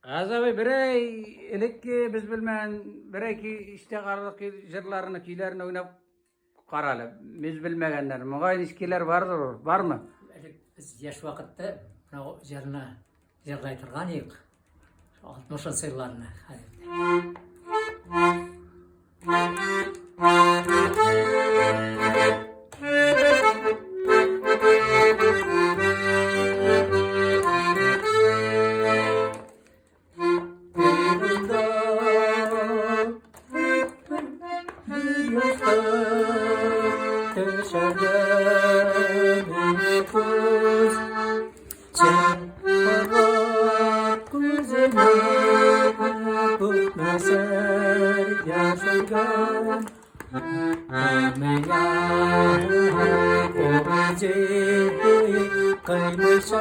Azabi birey elek biz bilmeyen birey ki işte karlık jırlarını kiylerini oynap karalı. Biz bilmeyenler. Muğayın işkiler vardır, var mı? Biz yaş vakitte jarına jarlay turgan edik. 60 yıllarına. Kay may sa